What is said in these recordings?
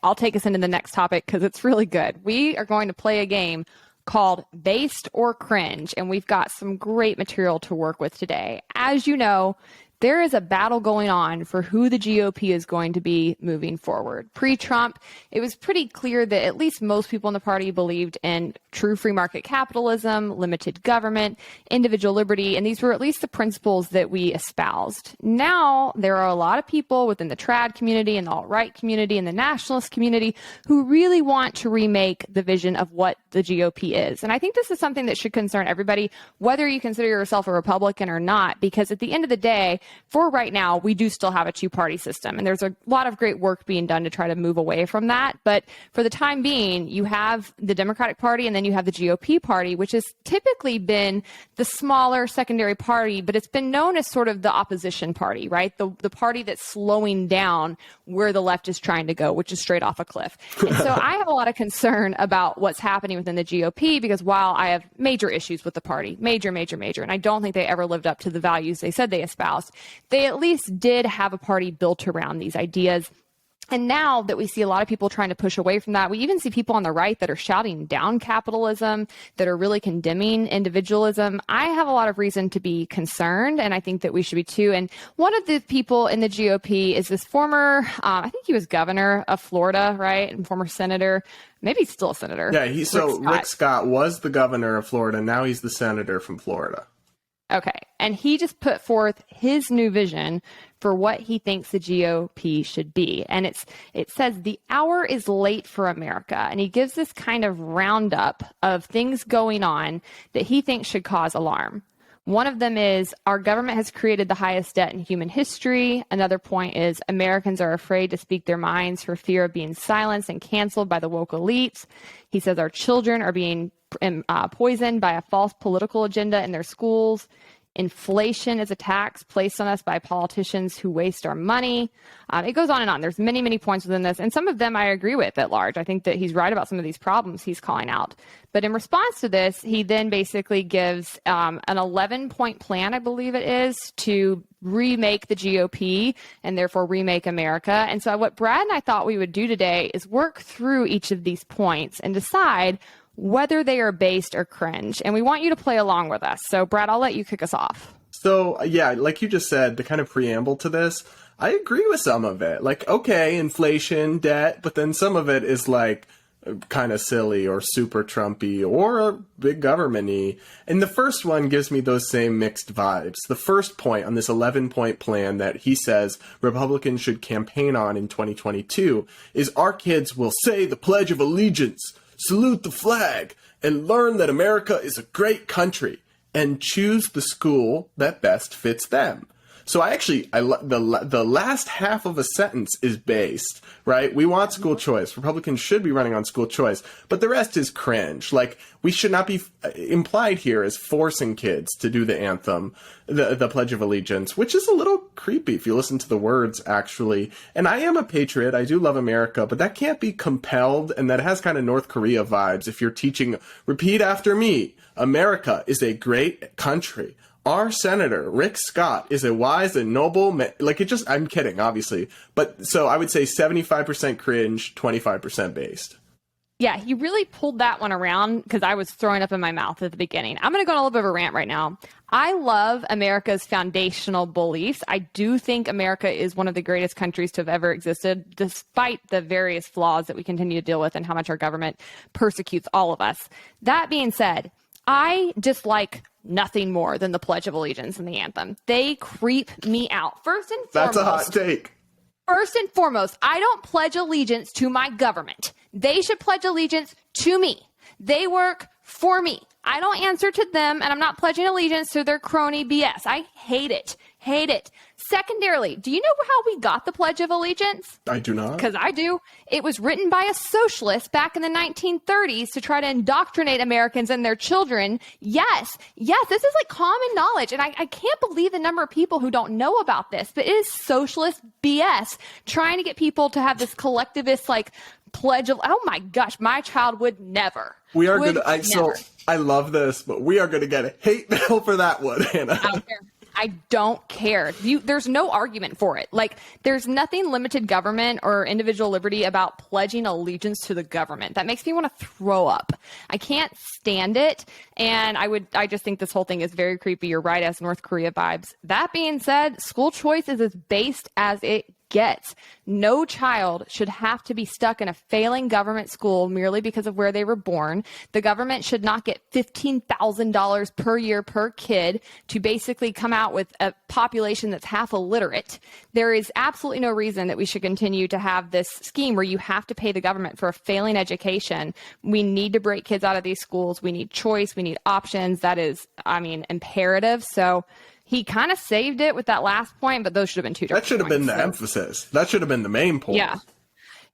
I'll take us into the next topic because it's really good. We are going to play a game called Based or Cringe, and we've got some great material to work with today. As you know, there is a battle going on for who the GOP is going to be moving forward. Pre-Trump, it was pretty clear that at least most people in the party believed in true free market capitalism, limited government, individual liberty, and these were at least the principles that we espoused. Now, there are a lot of people within the trad community and the alt-right community and the nationalist community who really want to remake the vision of what the GOP is. And I think this is something that should concern everybody, whether you consider yourself a Republican or not, because at the end of the day, for right now, we do still have a two-party system, and there's a lot of great work being done to try to move away from that. But for the time being, you have the Democratic Party, and then you have the GOP party, which has typically been the smaller secondary party, but it's been known as sort of the opposition party, right? The party that's slowing down where the left is trying to go, which is straight off a cliff. And so I have a lot of concern about what's happening within the GOP, because while I have major issues with the party, major, and I don't think they ever lived up to the values they said they espoused, they at least did have a party built around these ideas. And now that we see a lot of people trying to push away from that, we even see people on the right that are shouting down capitalism, that are really condemning individualism. I have a lot of reason to be concerned, and I think that we should be too. And one of the people in the GOP is this former, I think he was governor of Florida, right? And former senator. Maybe he's still a senator. Yeah, Rick Scott was the governor of Florida. Now he's the senator from Florida. Okay. And he just put forth his new vision for what he thinks the GOP should be. And it says the hour is late for America. And he gives this kind of roundup of things going on that he thinks should cause alarm. One of them is our government has created the highest debt in human history. Another point is Americans are afraid to speak their minds for fear of being silenced and canceled by the woke elites. He says our children are being poisoned by a false political agenda in their schools. Inflation is a tax placed on us by politicians who waste our money. It goes on and on. There's many, many points within this, and some of them I agree with at large. I think that he's right about some of these problems he's calling out. But in response to this, he then basically gives an 11-point plan, I believe it is, to remake the GOP and therefore remake America. And so what Brad and I thought we would do today is work through each of these points and decide whether they are based or cringe. And we want you to play along with us. So, Brad, I'll let you kick us off. So, yeah, like you just said, the kind of preamble to this, I agree with some of it. Like, okay, inflation, debt, but then some of it is like kind of silly or super Trumpy or big government-y. And the first one gives me those same mixed vibes. The first point on this 11-point plan that he says Republicans should campaign on in 2022 is our kids will say the Pledge of Allegiance, salute the flag, and learn that America is a great country, and choose the school that best fits them. So the last half of a sentence is based, right? We want school choice. Republicans should be running on school choice, but the rest is cringe. Like, we should not be implied here as forcing kids to do the anthem, the Pledge of Allegiance, which is a little creepy if you listen to the words, actually. And I am a patriot. I do love America, but that can't be compelled, and that has kind of North Korea vibes if you're teaching, repeat after me, America is a great country. Our Senator Rick Scott is a wise and noble man. Like, it just, I'm kidding, obviously. But so I would say 75% cringe, 25% based. Yeah, he really pulled that one around because I was throwing up in my mouth at the beginning. I'm going to go on a little bit of a rant right now. I love America's foundational beliefs. I do think America is one of the greatest countries to have ever existed, despite the various flaws that we continue to deal with and how much our government persecutes all of us. That being said, I dislike nothing more than the Pledge of Allegiance and the anthem. They creep me out. First and foremost. That's a hot take. First and foremost, I don't pledge allegiance to my government. They should pledge allegiance to me. They work for me. I don't answer to them, and I'm not pledging allegiance to their crony BS. I hate it. Hate it. Secondarily, do you know how we got the Pledge of Allegiance? I do not. Because I do. It was written by a socialist back in the 1930s to try to indoctrinate Americans and their children. Yes, this is like common knowledge. And I can't believe the number of people who don't know about this, but it is socialist BS trying to get people to have this collectivist, like, pledge of, oh my gosh, my child would never. We are going to, I love this, but we are going to get a hate mail for that one, Hannah. I don't care. I don't care. There's no argument for it. Like, there's nothing limited government or individual liberty about pledging allegiance to the government. That makes me want to throw up. I can't stand it. And I just think this whole thing is very creepy. You're right, as North Korea vibes. That being said, school choice is as based as it gets. No child should have to be stuck in a failing government school merely because of where they were born. The government should not get $15,000 per year per kid to basically come out with a population that's half illiterate. There is absolutely no reason that we should continue to have this scheme where you have to pay the government for a failing education. We need to break kids out of these schools. We need choice. We need options. That is, imperative. So he kind of saved it with that last point, but those should have been two different points. That should have been the emphasis. That should have been the main point. Yeah.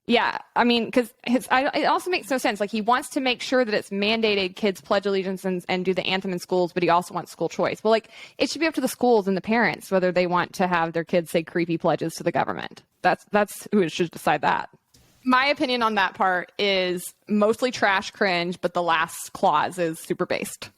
Yeah. I mean, because it also makes no sense. Like, he wants to make sure that it's mandated kids pledge allegiance and do the anthem in schools, but he also wants school choice. Well, like, it should be up to the schools and the parents whether they want to have their kids say creepy pledges to the government. That's who should decide that. My opinion on that part is mostly trash cringe, but the last clause is super based.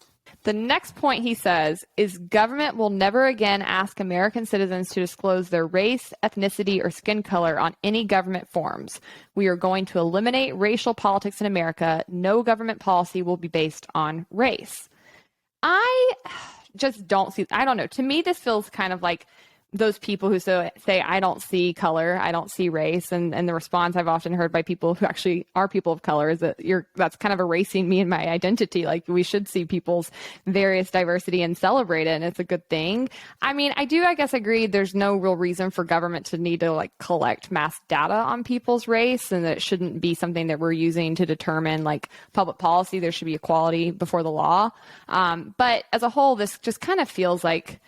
The next point he says is government will never again ask American citizens to disclose their race, ethnicity, or skin color on any government forms. We are going to eliminate racial politics in America. No government policy will be based on race. I just don't see, I don't know. To me, this feels kind of like those people who say, I don't see color, I don't see race. And the response I've often heard by people who actually are people of color is that that's kind of erasing me and my identity. Like, we should see people's various diversity and celebrate it. And it's a good thing. I mean, I guess agree. There's no real reason for government to need to like collect mass data on people's race, and that it shouldn't be something that we're using to determine like public policy. There should be equality before the law. But as a whole, this just kind of feels like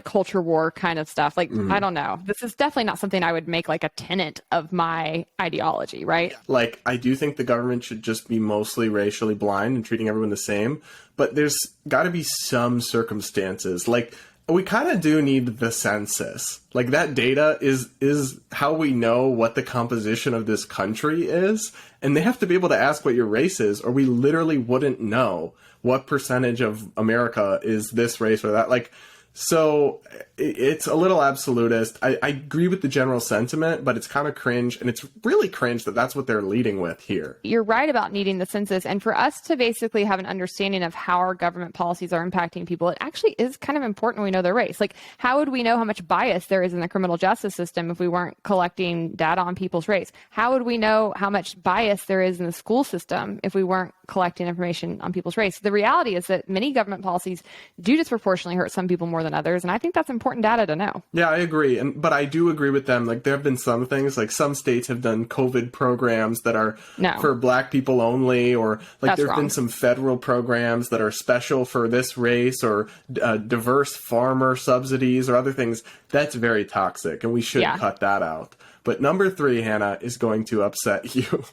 culture war kind of stuff. Like, I don't know. This is definitely not something I would make like a tenet of my ideology, right? Like, I do think the government should just be mostly racially blind and treating everyone the same, but there's got to be some circumstances. Like, we kind of do need the census. Like, that data is how we know what the composition of this country is, and they have to be able to ask what your race is, or we literally wouldn't know what percentage of America is this race or that. Like, so it's a little absolutist. I agree with the general sentiment, but it's kind of cringe, and it's really cringe that that's what they're leading with here. You're right about needing the census, and for us to basically have an understanding of how our government policies are impacting people, it actually is kind of important we know their race. Like, how would we know how much bias there is in the criminal justice system if we weren't collecting data on people's race? How would we know how much bias there is in the school system if we weren't collecting information on people's race? The reality is that many government policies do disproportionately hurt some people more than others, and I think that's important data to know. Yeah, I agree. But I do agree with them. Like, there have been some things, like some states have done COVID programs that are for Black people only, or like there have been some federal programs that are special for this race, or diverse farmer subsidies or other things. That's very toxic, and we should cut that out. But number 3, Hannah, is going to upset you.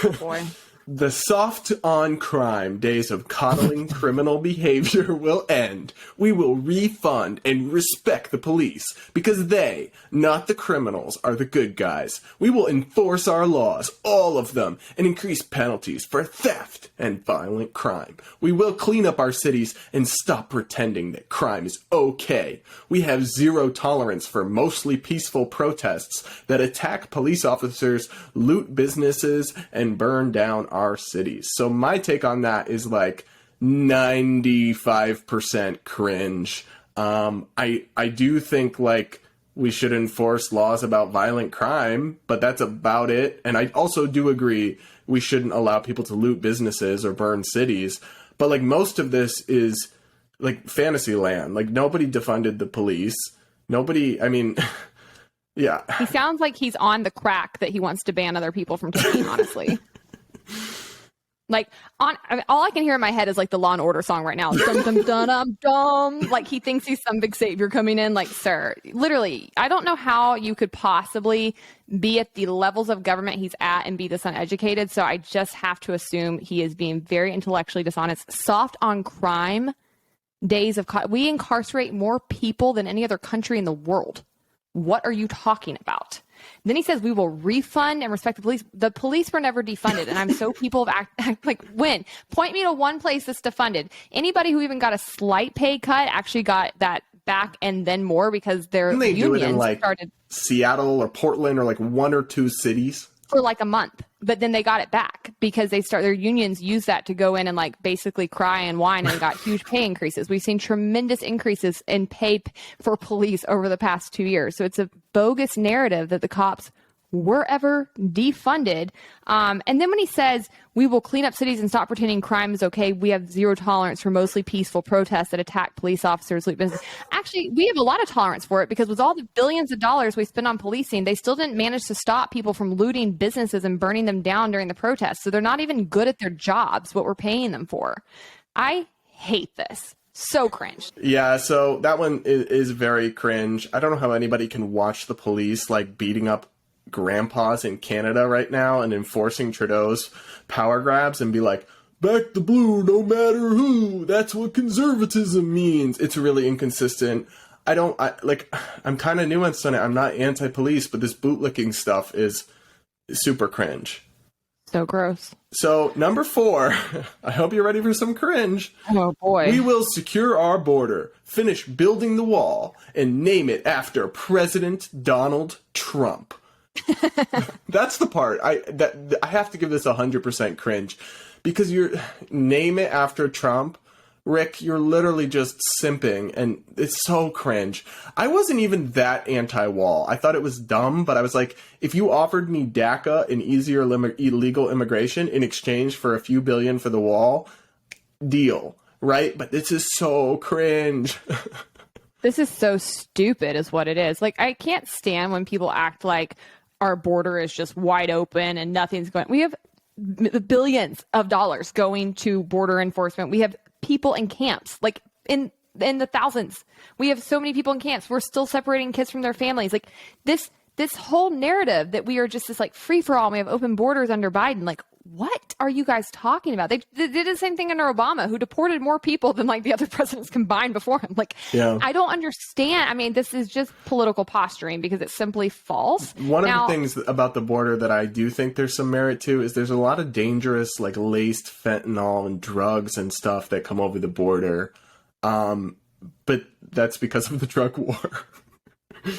Oh boy. The soft on crime days of coddling criminal behavior will end. We will refund and respect the police because they, not the criminals, are the good guys. We will enforce our laws, all of them, and increase penalties for theft and violent crime. We will clean up our cities and stop pretending that crime is okay. We have zero tolerance for mostly peaceful protests that attack police officers, loot businesses, and burn down our cities. So my take on that is like 95% cringe. I do think like we should enforce laws about violent crime, but that's about it. And I also do agree we shouldn't allow people to loot businesses or burn cities. But like most of this is like fantasy land. Like nobody defunded the police. Nobody, I mean, yeah. He sounds like he's on the crack that he wants to ban other people from taking, honestly. Like, all I can hear in my head is like the Law and Order song right now. Dum, dum, dum, dum, dum. Like, he thinks he's some big savior coming in. Like, sir, literally, I don't know how you could possibly be at the levels of government he's at and be this uneducated. So I just have to assume he is being very intellectually dishonest. Soft on crime days of we incarcerate more people than any other country in the world. What are you talking about? Then he says we will refund and respect the police. The police were never defunded, and I'm so people have act like when. Point me to one place that's defunded. Anybody who even got a slight pay cut actually got that back and then more because their Didn't they do it in unions like started Seattle or Portland or like one or two cities? for like a month, but then they got it back because their unions used that to go in and like basically cry and whine and got huge pay increases. We've seen tremendous increases in pay for police over the past 2 years. So it's a bogus narrative that the cops were ever defunded. And then when he says we will clean up cities and stop pretending crime is okay, we have zero tolerance for mostly peaceful protests that attack police officers, loot business. Actually, we have a lot of tolerance for it because with all the billions of dollars we spend on policing, they still didn't manage to stop people from looting businesses and burning them down during the protests. So they're not even good at their jobs, what we're paying them for. I hate this. So cringe. Yeah, so that one is very cringe. I don't know how anybody can watch the police like beating up grandpas in Canada right now and enforcing Trudeau's power grabs and be like, back the blue no matter who. That's what conservatism means. It's really inconsistent. I'm kind of nuanced on it. I'm not anti-police, but this bootlicking stuff is super cringe. So gross. So, number 4, I hope you're ready for some cringe. Oh, boy. We will secure our border, finish building the wall, and name it after President Donald Trump. That's the part. I have to give this 100% cringe. Because name it after Trump, Rick, you're literally just simping, and it's so cringe. I wasn't even that anti-wall. I thought it was dumb, but I was like, if you offered me DACA and easier illegal immigration in exchange for a few billion for the wall, deal, right? But this is so cringe. This is so stupid is what it is. Like, I can't stand when people act like our border is just wide open and nothing's going. We have billions of dollars going to border enforcement. We have people in camps, like in the thousands. We have so many people in camps. We're still separating kids from their families. Like this whole narrative that we are just this like free for all. And we have open borders under Biden. Like, what are you guys talking about? They did the same thing under Obama, who deported more people than like the other presidents combined before him. Like, yeah. I don't understand. I mean, this is just political posturing because it's simply false. One of the things about the border that I do think there's some merit to is there's a lot of dangerous, like laced fentanyl and drugs and stuff that come over the border. But that's because of the drug war.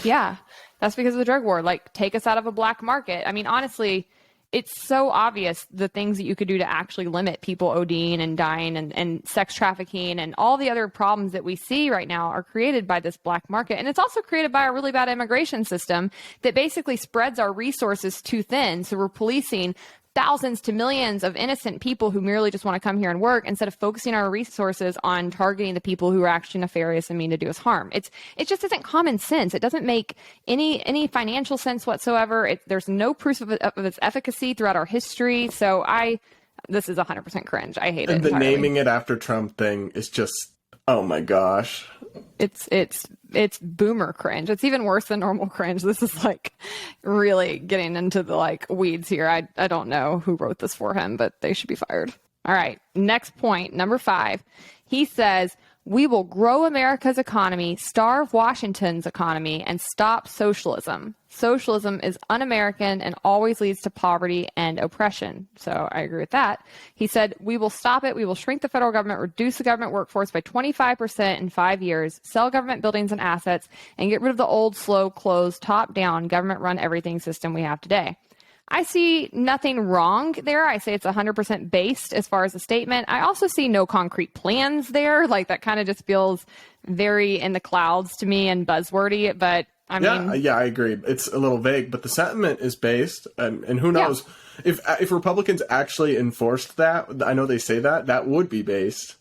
Yeah, that's because of the drug war. Like, take us out of a black market. I mean, honestly, it's so obvious the things that you could do to actually limit people ODing and dying and sex trafficking and all the other problems that we see right now are created by this black market. And it's also created by a really bad immigration system that basically spreads our resources too thin. So we're policing thousands to millions of innocent people who merely just want to come here and work instead of focusing our resources on targeting the people who are actually nefarious and mean to do us harm. It just isn't common sense. It doesn't make any financial sense whatsoever. There's no proof of its efficacy throughout our history. So this is 100% cringe. I hate it. And the naming it after Trump thing is just, oh my gosh. It's boomer cringe. It's even worse than normal cringe. This is like really getting into the like weeds here. I don't know who wrote this for him, but they should be fired. All right. Next point, number 5. He says, we will grow America's economy, starve Washington's economy, and stop socialism. Socialism is un-American and always leads to poverty and oppression. So I agree with that. He said, we will stop it. We will shrink the federal government, reduce the government workforce by 25% in 5 years, sell government buildings and assets, and get rid of the old, slow, closed, top-down, government-run everything system we have today. I see nothing wrong there. I say it's 100% based as far as the statement. I also see no concrete plans there. Like, that kind of just feels very in the clouds to me and buzzwordy, but I mean... Yeah, I agree. It's a little vague, but the sentiment is based, and who knows? Yeah. If Republicans actually enforced that, I know they say that would be based.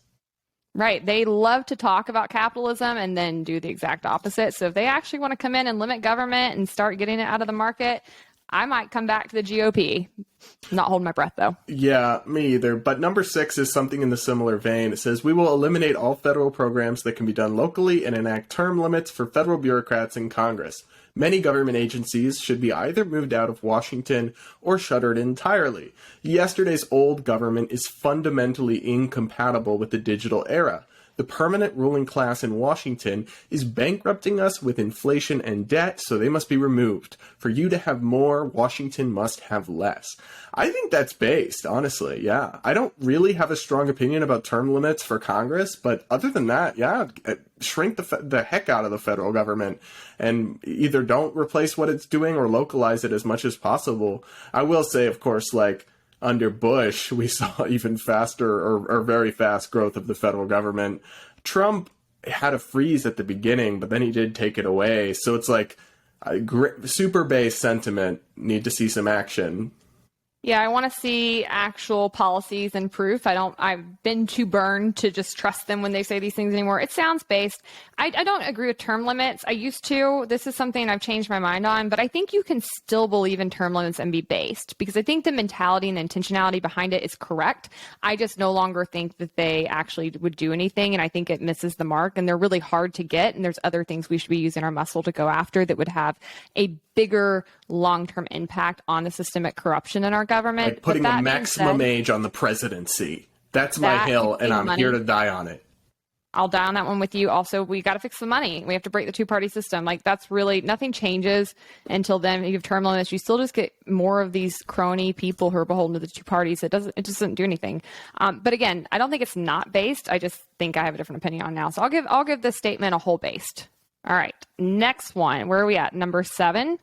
Right. They love to talk about capitalism and then do the exact opposite. So if they actually want to come in and limit government and start getting it out of the market, I might come back to the GOP. Not holding my breath, though. Yeah, me either. But number 6 is something in the similar vein. It says, we will eliminate all federal programs that can be done locally and enact term limits for federal bureaucrats in Congress. Many government agencies should be either moved out of Washington or shuttered entirely. Yesterday's old government is fundamentally incompatible with the digital era. The permanent ruling class in Washington is bankrupting us with inflation and debt, so they must be removed. For you to have more, Washington must have less. I think that's based, honestly, yeah. I don't really have a strong opinion about term limits for Congress, but other than that, yeah, shrink the heck out of the federal government and either don't replace what it's doing or localize it as much as possible. I will say, of course, like, under Bush, we saw even faster or very fast growth of the federal government. Trump had a freeze at the beginning, but then he did take it away. So it's like super base sentiment, need to see some action. Yeah, I want to see actual policies and proof. I've been too burned to just trust them when they say these things anymore. It sounds based. I don't agree with term limits. I used to. This is something I've changed my mind on, but I think you can still believe in term limits and be based because I think the mentality and the intentionality behind it is correct. I just no longer think that they actually would do anything, and I think it misses the mark, and they're really hard to get, and there's other things we should be using our muscle to go after that would have a bigger long-term impact on the systemic corruption in our government. Like putting a maximum age on the presidency. That's my hill, and I'm here to die on it. I'll die on that one with you. Also, we got to fix the money. We have to break the two-party system. Like, that's really, nothing changes until then. You have term limits. You still just get more of these crony people who are beholden to the two parties. It just doesn't do anything. But again, I don't think it's not based. I just think I have a different opinion on now. So I'll give this statement a whole based. All right, next one. Where are we at? Number 7.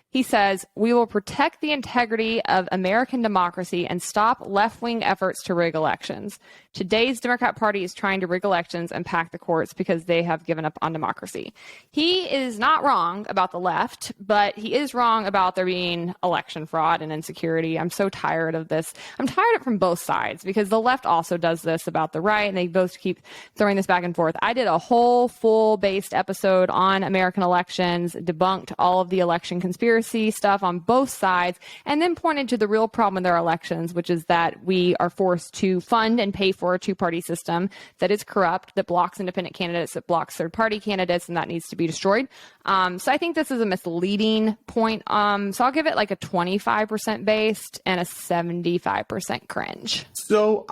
He says, we will protect the integrity of American democracy and stop left-wing efforts to rig elections. Today's Democrat Party is trying to rig elections and pack the courts because they have given up on democracy. He is not wrong about the left, but he is wrong about there being election fraud and insecurity. I'm so tired of this. I'm tired of it from both sides because the left also does this about the right, and they both keep throwing this back and forth. I did a whole full-based episode on American elections, debunked all of the election conspiracy stuff on both sides, and then pointed to the real problem in their elections, which is that we are forced to fund and pay for a two-party system that is corrupt, that blocks independent candidates, that blocks third-party candidates, and that needs to be destroyed. So I think this is a misleading point. So I'll give it like a 25% based and a 75% cringe. So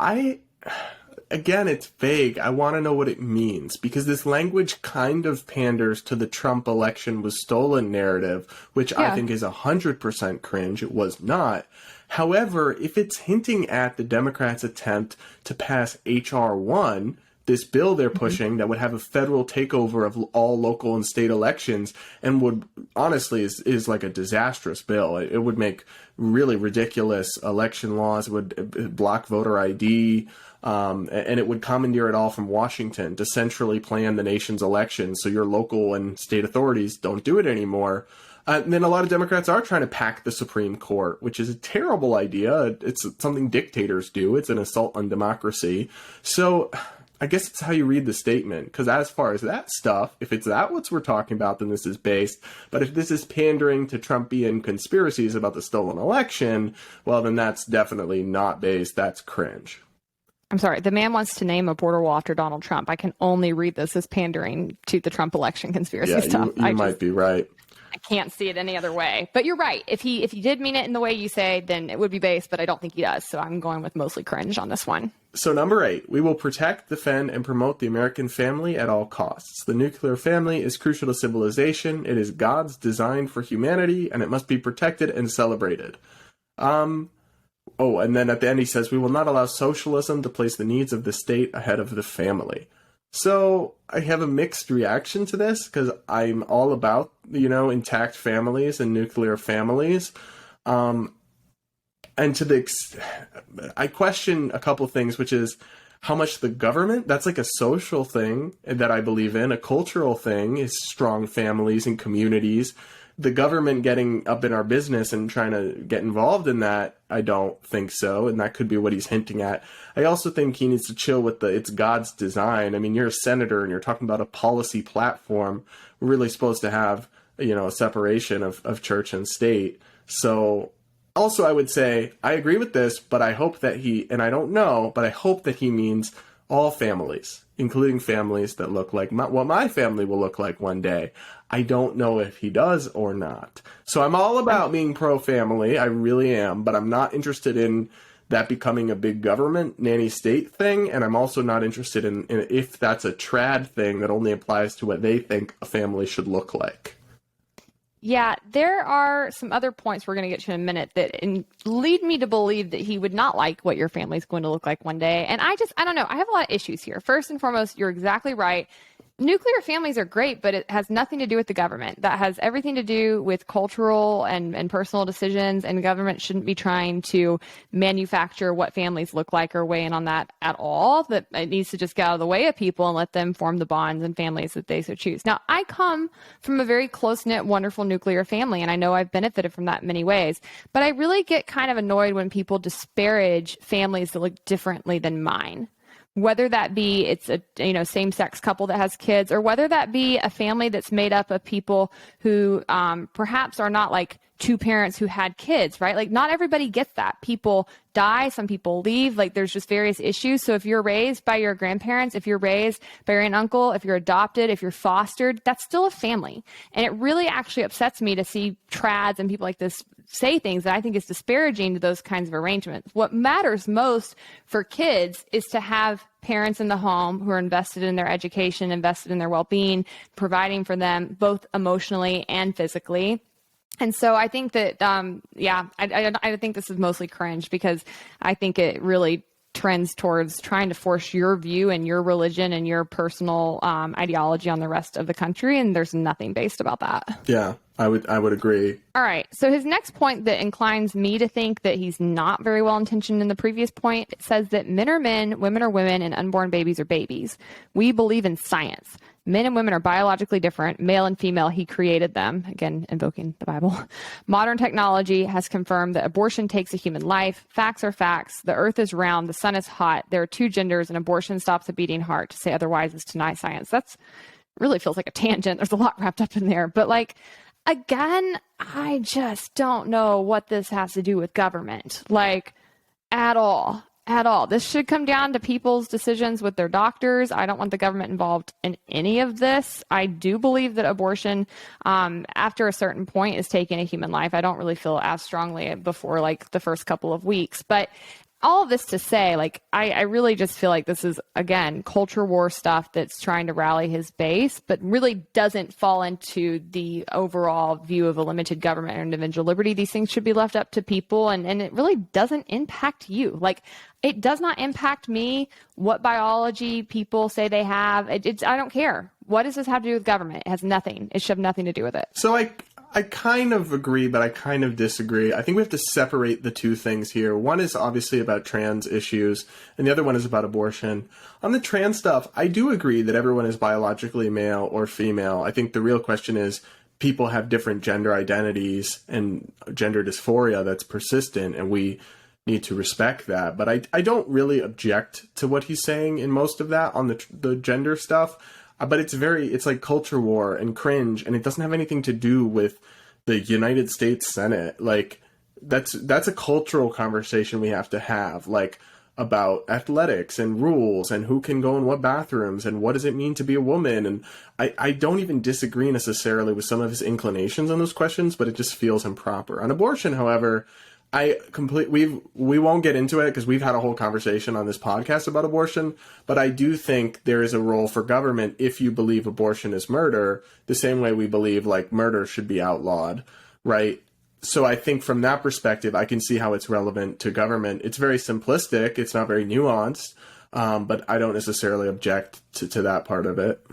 again, it's vague. I want to know what it means because this language kind of panders to the Trump election was stolen narrative, which I think is 100% cringe. It was not. However, if it's hinting at the Democrats' attempt to pass H.R. 1, this bill they're pushing that would have a federal takeover of all local and state elections and would honestly is like a disastrous bill. It would make really ridiculous election laws. It would block voter ID. And it would commandeer it all from Washington to centrally plan the nation's elections so your local and state authorities don't do it anymore. And then a lot of Democrats are trying to pack the Supreme Court, which is a terrible idea. It's something dictators do. It's an assault on democracy. So I guess it's how you read the statement, because as far as that stuff, if it's that what we're talking about, then this is based. But if this is pandering to Trumpian conspiracies about the stolen election, well, then that's definitely not based. That's cringe. I'm sorry, the man wants to name a border wall after Donald Trump. I can only read this as pandering to the Trump election conspiracy stuff. You might be right. I can't see it any other way. But you're right. If he did mean it in the way you say, then it would be based, but I don't think he does. So I'm going with mostly cringe on this one. So number 8, we will protect, defend, and promote the American family at all costs. The nuclear family is crucial to civilization. It is God's design for humanity, and it must be protected and celebrated. Oh, and then at the end he says, we will not allow socialism to place the needs of the state ahead of the family. So I have a mixed reaction to this because I'm all about, intact families and nuclear families. And I question a couple things, which is how much the government, that's like a social thing that I believe in. A cultural thing is strong families and communities. The government getting up in our business and trying to get involved in that, I don't think so. And that could be what he's hinting at. I also think he needs to chill with it's God's design. I mean, you're a senator and you're talking about a policy platform. We're really supposed to have, a separation of church and state. So also I would say, I agree with this, but I hope that and I don't know, but I hope that he means all families, including families that look like what my family will look like one day. I don't know if he does or not. So I'm all about being pro-family. I really am, but I'm not interested in that becoming a big government nanny state thing, and I'm also not interested in if that's a trad thing that only applies to what they think a family should look like. Yeah, there are some other points we're going to get to in a minute that lead me to believe that he would not like what your family's going to look like one day. And I don't know. I have a lot of issues here. First and foremost, you're exactly right. Nuclear families are great, but it has nothing to do with the government. That has everything to do with cultural and personal decisions, and the government shouldn't be trying to manufacture what families look like or weigh in on that at all. That it needs to just get out of the way of people and let them form the bonds and families that they so choose. Now, I come from a very close-knit, wonderful nuclear family, and I know I've benefited from that in many ways, but I really get kind of annoyed when people disparage families that look differently than mine. Whether that be it's a same-sex couple that has kids, or whether that be a family that's made up of people who perhaps are not like two parents who had kids, right? Like not everybody gets that. People die, some people leave, like there's just various issues. So if you're raised by your grandparents, if you're raised by your aunt and uncle, if you're adopted, if you're fostered, that's still a family. And it really actually upsets me to see trads and people like this say things that I think is disparaging to those kinds of arrangements. What matters most for kids is to have parents in the home who are invested in their education, invested in their well-being, providing for them both emotionally and physically. And so I think that, I think this is mostly cringe because I think it really trends towards trying to force your view and your religion and your personal ideology on the rest of the country. And there's nothing based about that. Yeah, I would agree. All right. So his next point that inclines me to think that he's not very well intentioned in the previous point says that men are men, women are women, and unborn babies are babies. We believe in science. Men and women are biologically different, male and female. He created them. Again, invoking the Bible. Modern technology has confirmed that abortion takes a human life. Facts are facts. The earth is round. The sun is hot. There are two genders, and abortion stops a beating heart. To say otherwise is to deny science. That's really feels like a tangent. There's a lot wrapped up in there. But like, again, I just don't know what this has to do with government. Like, at all. At all. This should come down to people's decisions with their doctors. I don't want the government involved in any of this. I do believe that abortion, after a certain point, is taking a human life. I don't really feel as strongly before like the first couple of weeks. But all of this to say, like, I really just feel like this is, again, culture war stuff that's trying to rally his base, but really doesn't fall into the overall view of a limited government or individual liberty. These things should be left up to people, and it really doesn't impact you. Like, it does not impact me what biology people say they have. I don't care. What does this have to do with government? It has nothing. It should have nothing to do with it. So I kind of agree, but I kind of disagree. I think we have to separate the two things here. One is obviously about trans issues, and the other one is about abortion. On the trans stuff, I do agree that everyone is biologically male or female. I think the real question is people have different gender identities and gender dysphoria that's persistent, and we need to respect that. But I don't really object to what he's saying in most of that on the gender stuff. But it's like culture war and cringe, and it doesn't have anything to do with the United States Senate. Like, that's a cultural conversation we have to have, like, about athletics and rules and who can go in what bathrooms and what does it mean to be a woman. And I don't even disagree necessarily with some of his inclinations on those questions, but it just feels improper. On abortion, however, we won't get into it because we've had a whole conversation on this podcast about abortion, but I do think there is a role for government if you believe abortion is murder, the same way we believe like murder should be outlawed, right? So I think from that perspective, I can see how it's relevant to government. It's very simplistic. It's not very nuanced, but I don't necessarily object to that part of it.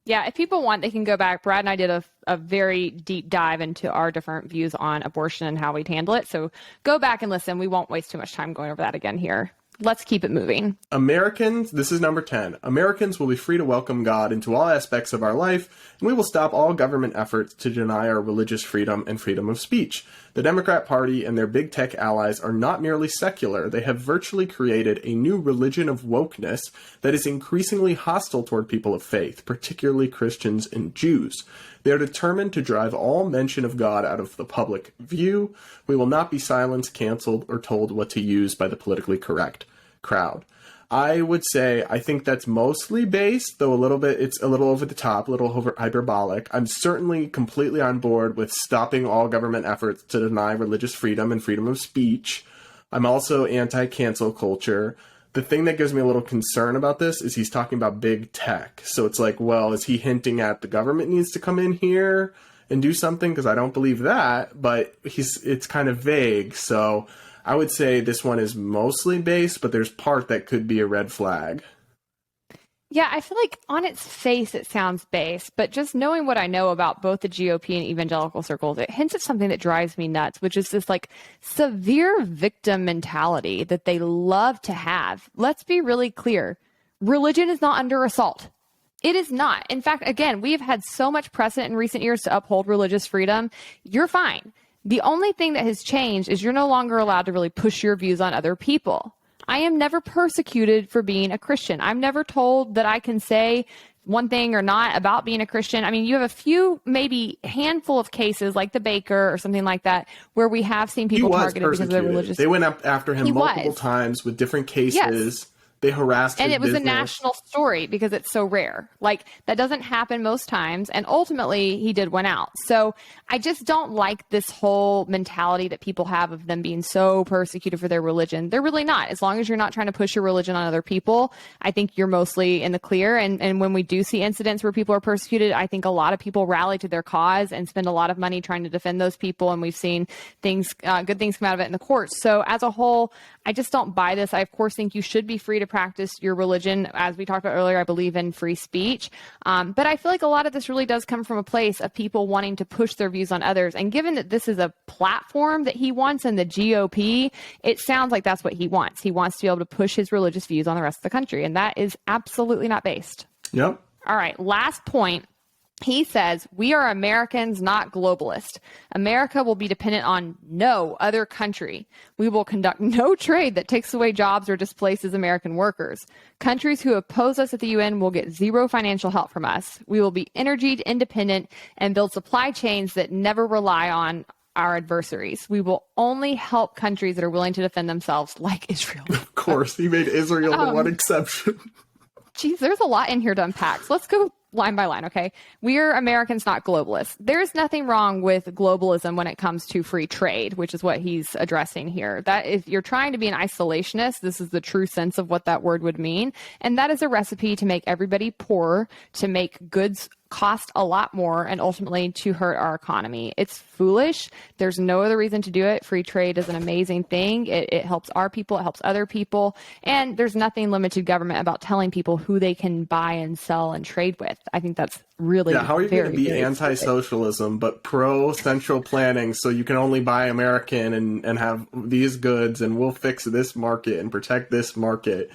Yeah, if people want, they can go back. Brad and I did a very deep dive into our different views on abortion and how we'd handle it. So go back and listen. We won't waste too much time going over that again here. Let's keep it moving. Americans, this is number 10. Americans will be free to welcome God into all aspects of our life, and we will stop all government efforts to deny our religious freedom and freedom of speech. The Democrat Party and their big tech allies are not merely secular. They have virtually created a new religion of wokeness that is increasingly hostile toward people of faith, particularly Christians and Jews. They are determined to drive all mention of God out of the public view. We will not be silenced, canceled, or told what to use by the politically correct crowd. I would say I think that's mostly based, though it's a little over the top, a little hyperbolic. I'm certainly completely on board with stopping all government efforts to deny religious freedom and freedom of speech. I'm also anti-cancel culture. The thing that gives me a little concern about this is he's talking about big tech. So it's like, well, is he hinting at the government needs to come in here and do something? Because I don't believe that, but it's kind of vague. So I would say this one is mostly based, but there's part that could be a red flag. Yeah, I feel like on its face it sounds base, but just knowing what I know about both the GOP and evangelical circles, it hints at something that drives me nuts, which is this like severe victim mentality that they love to have. Let's be really clear. Religion is not under assault. It is not. In fact, again, we have had so much precedent in recent years to uphold religious freedom. You're fine. The only thing that has changed is you're no longer allowed to really push your views on other people. I am never persecuted for being a Christian. I'm never told that I can say one thing or not about being a Christian. I mean, you have a few, maybe handful of cases like the baker or something like that, where we have seen people targeted because of their religious. They went up after him multiple times with different cases. Yes. They harassed his and it was business. A national story because it's so rare. Like, that doesn't happen most times. And ultimately, he did win out. So I just don't like this whole mentality that people have of them being so persecuted for their religion. They're really not. As long as you're not trying to push your religion on other people, I think you're mostly in the clear. And when we do see incidents where people are persecuted, I think a lot of people rally to their cause and spend a lot of money trying to defend those people. And we've seen things, good things come out of it in the courts. So as a whole, I just don't buy this. I, of course, think you should be free to practice your religion. As we talked about earlier, I believe in free speech. But I feel like a lot of this really does come from a place of people wanting to push their views on others. And given that this is a platform that he wants in the GOP, it sounds like that's what he wants. He wants to be able to push his religious views on the rest of the country. And that is absolutely not based. Yep. All right. Last point. He says, we are Americans, not globalists. America will be dependent on no other country. We will conduct no trade that takes away jobs or displaces American workers. Countries who oppose us at the UN will get zero financial help from us. We will be energy independent and build supply chains that never rely on our adversaries. We will only help countries that are willing to defend themselves, like Israel. Of course, he made Israel the one exception. Geez, there's a lot in here to unpack. So let's go line by line, okay? We are Americans, not globalists. There's nothing wrong with globalism when it comes to free trade, which is what he's addressing here. That if you're trying to be an isolationist, this is the true sense of what that word would mean. And that is a recipe to make everybody poorer, to make goods cost a lot more, and ultimately to hurt our economy. It's foolish. There's no other reason to do it. Free trade is an amazing thing. It helps our people. It helps other people. And there's nothing limited government about telling people who they can buy and sell and trade with. I think that's really how are you going to be anti-socialism but pro-central planning so you can only buy American and have these goods and we'll fix this market and protect this market?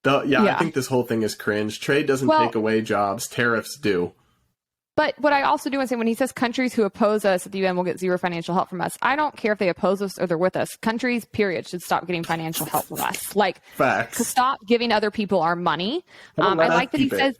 I think this whole thing is cringe. Trade doesn't take away jobs. Tariffs do. But what I also do want to say, when he says countries who oppose us at the UN will get zero financial help from us, I don't care if they oppose us or they're with us. Countries, period, should stop getting financial help from us. Like, facts. To stop giving other people our money. I like that he says,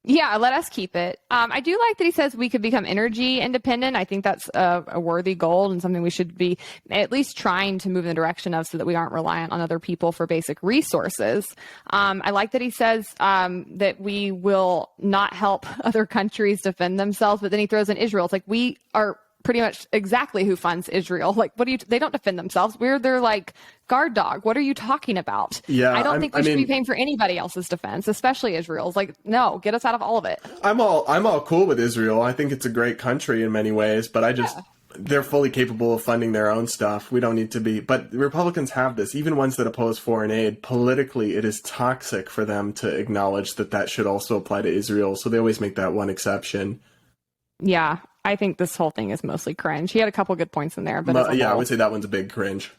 yeah, let us keep it. I do like that he says we could become energy independent. I think that's a worthy goal and something we should be at least trying to move in the direction of so that we aren't reliant on other people for basic resources. I like that he says that we will not help other countries defend themselves, but then he throws in Israel. It's like we are pretty much exactly who funds Israel. Like, they don't defend themselves. We're their like guard dog. What are you talking about? Yeah, I don't think we should be paying for anybody else's defense, especially Israel's. Like, no, get us out of all of it. I'm all cool with Israel. I think it's a great country in many ways, but they're fully capable of funding their own stuff. We don't need to be. But Republicans have this, even ones that oppose foreign aid. Politically, it is toxic for them to acknowledge that should also apply to Israel. So they always make that one exception. Yeah, I think this whole thing is mostly cringe. He had a couple good points in there, but I would say that one's a big cringe.